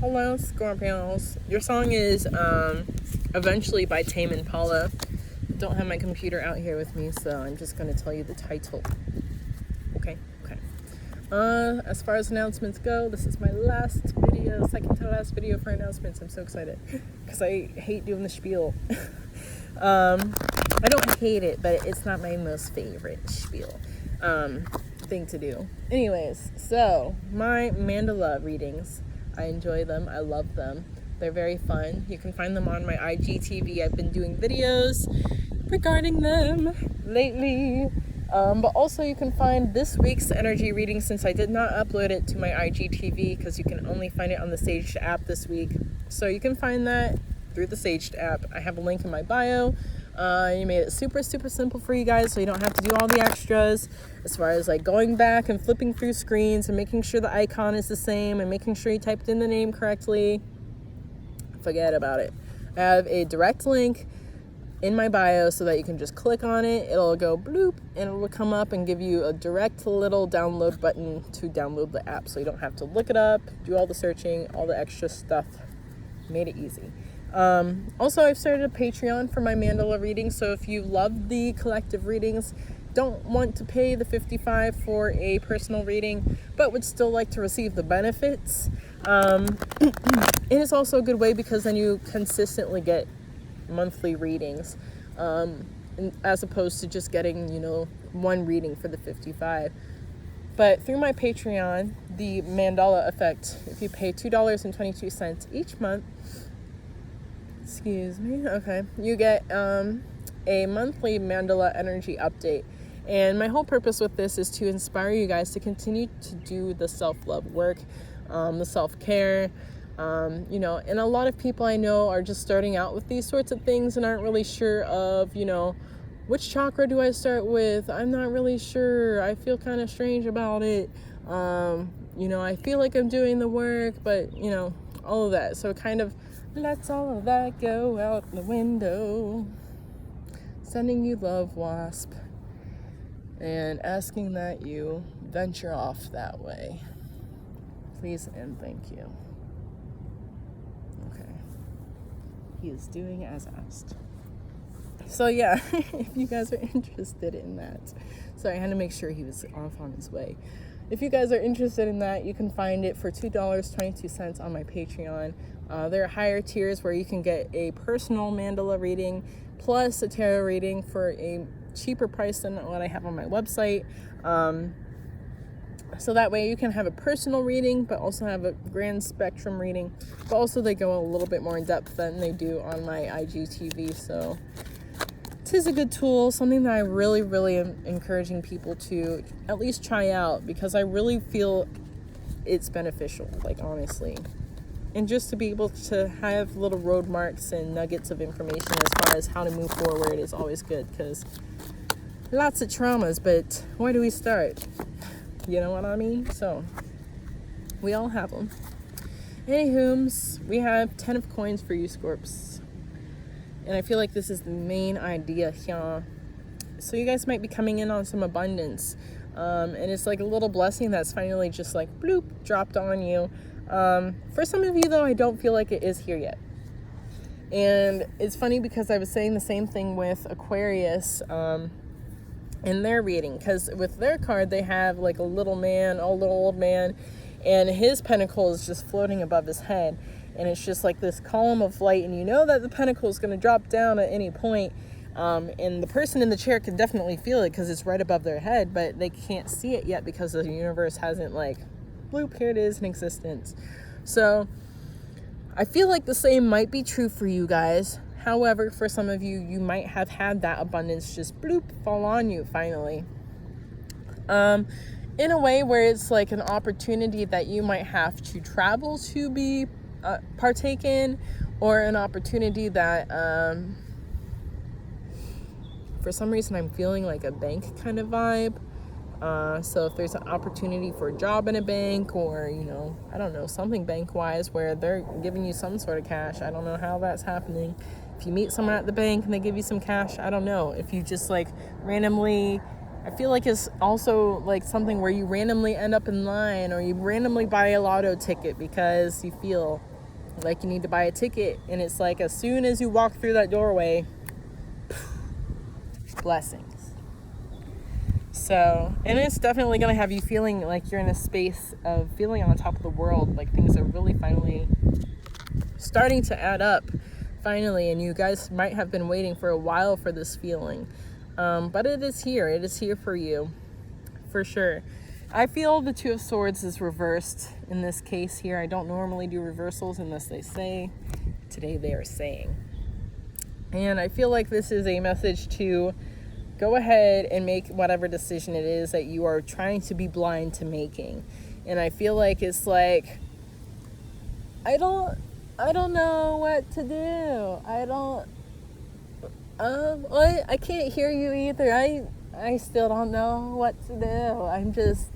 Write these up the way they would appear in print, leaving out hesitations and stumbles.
Hello, Scorpios. Your song is Eventually by Tame Impala. I don't have my computer out here with me, so I'm just going to tell you the title. Okay. As far as announcements go, this is my last video, second to last video for announcements. I'm so excited because I hate doing the spiel. I don't hate it, but it's not my most favorite spiel thing to do. Anyways, so my mandala readings, I enjoy them. I love them. They're very fun. You can find them on my IGTV. I've been doing videos regarding them lately. But also you can find this week's energy reading, since I did not upload it to my IGTV because you can only find it on the Saged app this week. So you can find that through the Saged app. I have a link in my bio. You made it super simple for you guys, so you don't have to do all the extras as far as like going back and flipping through screens and making sure the icon is the same and making sure you typed in the name correctly. Forget about it. I have a direct link in my bio so that you can just click on it. It'll go bloop and it will come up and give you a direct little download button to download the app, so you don't have to look it up, do all the searching, all the extra stuff. Made it easy. Also, I've started a Patreon for my mandala readings, so if you love the collective readings, don't want to pay the $55 for a personal reading, but would still like to receive the benefits, it is also a good way because then you consistently get monthly readings, as opposed to just getting, one reading for the $55. But through my Patreon, the mandala effect, if you pay $2.22 each month, you get a monthly mandala energy update. And my whole purpose with this is to inspire you guys to continue to do the self-love work, the self-care. And a lot of people I know are just starting out with these sorts of things and aren't really sure of, which chakra do I start with? I'm not really sure. I feel kind of strange about it. I feel like I'm doing the work, but, all of that. So kind of lets all of that go out the window. Sending you love, Wasp. And asking that you venture off that way. Please and thank you. Okay. He is doing as asked. So yeah, if you guys are interested in that. Sorry, I had to make sure he was off on his way. If you guys are interested in that, you can find it for $2.22 on my Patreon. There are higher tiers where you can get a personal mandala reading plus a tarot reading for a cheaper price than what I have on my website. So that way you can have a personal reading, but also have a grand spectrum reading. But also they go a little bit more in depth than they do on my IGTV. So it is a good tool, something that I really am encouraging people to at least try out, because I really feel it's beneficial, like honestly. And just to be able to have little road marks and nuggets of information as far as how to move forward is always good, because lots of traumas, but where do we start? You know what I mean? So we all have them. Anywho, we have 10 of coins for you, Scorps. And I feel like this is the main idea here. So you guys might be coming in on some abundance. And it's like a little blessing that's finally just like bloop, dropped on you. For some of you though, I don't feel like it is here yet. And it's funny because I was saying the same thing with Aquarius in their reading, because with their card they have like a little old man, and his pentacle is just floating above his head, and it's just like this column of light, and you know that the pentacle is going to drop down at any point, and the person in the chair can definitely feel it because it's right above their head, but they can't see it yet because the universe hasn't like bloop, here it is in existence. So I feel like the same might be true for you guys. However, for some of you, you might have had that abundance just bloop fall on you finally. In a way where it's like an opportunity that you might have to travel to be partake in, or an opportunity that for some reason I'm feeling like a bank kind of vibe. So if there's an opportunity for a job in a bank, or, I don't know, something bank-wise where they're giving you some sort of cash. I don't know how that's happening. If you meet someone at the bank and they give you some cash, I don't know. If you just like randomly I feel like it's also like something where you randomly end up in line, or you randomly buy a lotto ticket because you feel like you need to buy a ticket, and it's like as soon as you walk through that doorway, blessings. So, and it's definitely going to have you feeling like you're in a space of feeling on top of the world, like things are really finally starting to add up finally, and you guys might have been waiting for a while for this feeling, but it is here for you, for sure. I feel the Two of Swords is reversed in this case here. I don't normally do reversals unless they say. Today they are saying. And I feel like this is a message to go ahead and make whatever decision it is that you are trying to be blind to making. And I feel like it's like, I don't know what to do. I can't hear you either. I still don't know what to do. I'm just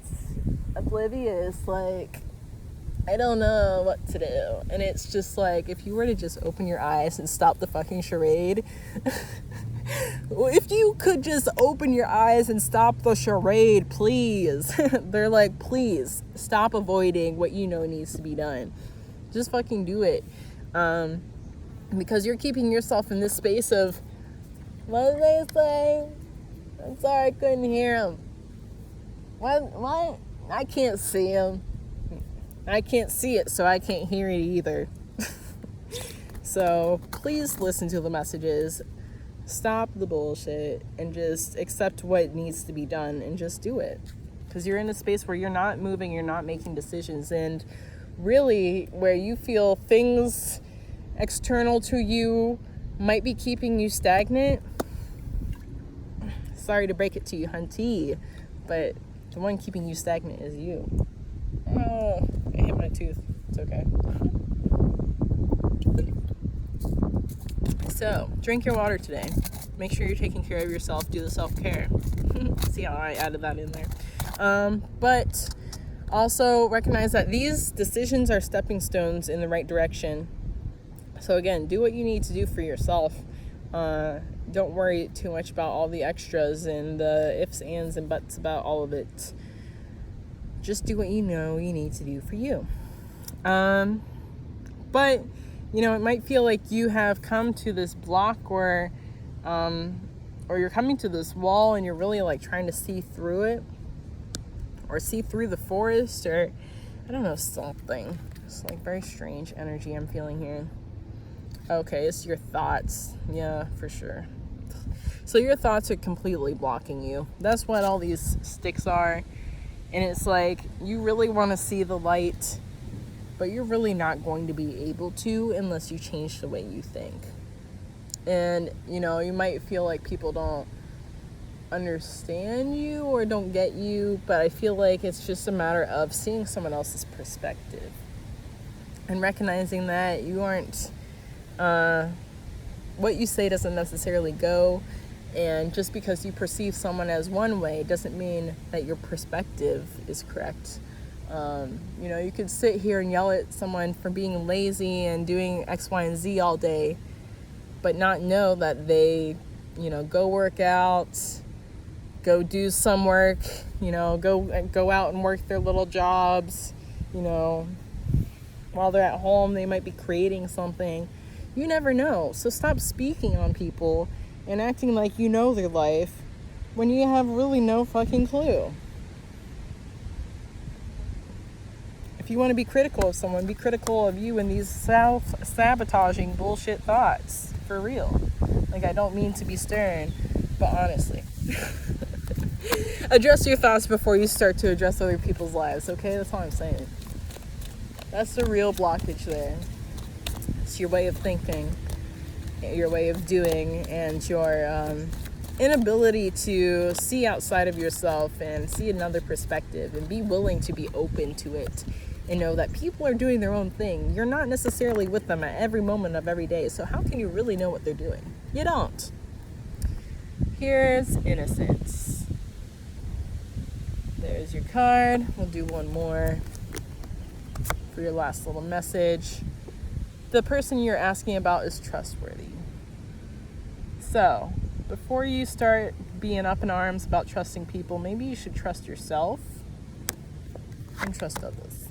oblivious. Like, I don't know what to do. And it's just like, if you were to just open your eyes and stop the fucking charade. If you could just open your eyes and stop the charade, please. They're like, please stop avoiding what you know needs to be done. Just fucking do it. Because you're keeping yourself in this space of, what did they say? I'm sorry I couldn't hear him. What? I can't see him. I can't see it, so I can't hear it either. So please listen to the messages. Stop the bullshit and just accept what needs to be done and just do it. Because you're in a space where you're not moving, you're not making decisions, and really where you feel things external to you might be keeping you stagnant. Sorry to break it to you, hunty, but the one keeping you stagnant is you. Oh, I hit my tooth. It's okay. So, drink your water today. Make sure you're taking care of yourself. Do the self-care. See how I added that in there. But also recognize that these decisions are stepping stones in the right direction. So again, do what you need to do for yourself. Don't worry too much about all the extras and the ifs, ands, and buts about all of it. Just do what you know you need to do for you. But, you know, it might feel like you have come to this block or you're coming to this wall and you're really like trying to see through it, or see through the forest, or I don't know, something. It's like very strange energy I'm feeling here. Okay, it's your thoughts. Yeah, for sure. So your thoughts are completely blocking you. That's what all these sticks are. And it's like, you really want to see the light, but you're really not going to be able to unless you change the way you think. And, you know, you might feel like people don't understand you or don't get you, but I feel like it's just a matter of seeing someone else's perspective and recognizing that you aren't, what you say doesn't necessarily go. And just because you perceive someone as one way doesn't mean that your perspective is correct. You know, you could sit here and yell at someone for being lazy and doing X, Y, and Z all day, but not know that they, you know, go work out, go do some work, you know, go out and work their little jobs, you know, while they're at home, they might be creating something. You never know. So stop speaking on people and acting like you know their life when you have really no fucking clue. If you want to be critical of someone, be critical of you and these self-sabotaging bullshit thoughts. For real. Like, I don't mean to be stern, but honestly. Address your thoughts before you start to address other people's lives, okay? That's all I'm saying. That's the real blockage there. It's your way of thinking, your way of doing, and your inability to see outside of yourself and see another perspective and be willing to be open to it and know that people are doing their own thing. You're not necessarily with them at every moment of every day, so how can you really know what they're doing? You don't. Here's innocence. There's your card. We'll do one more for your last little message. The person you're asking about is trustworthy. So, before you start being up in arms about trusting people. Maybe you should trust yourself and trust others.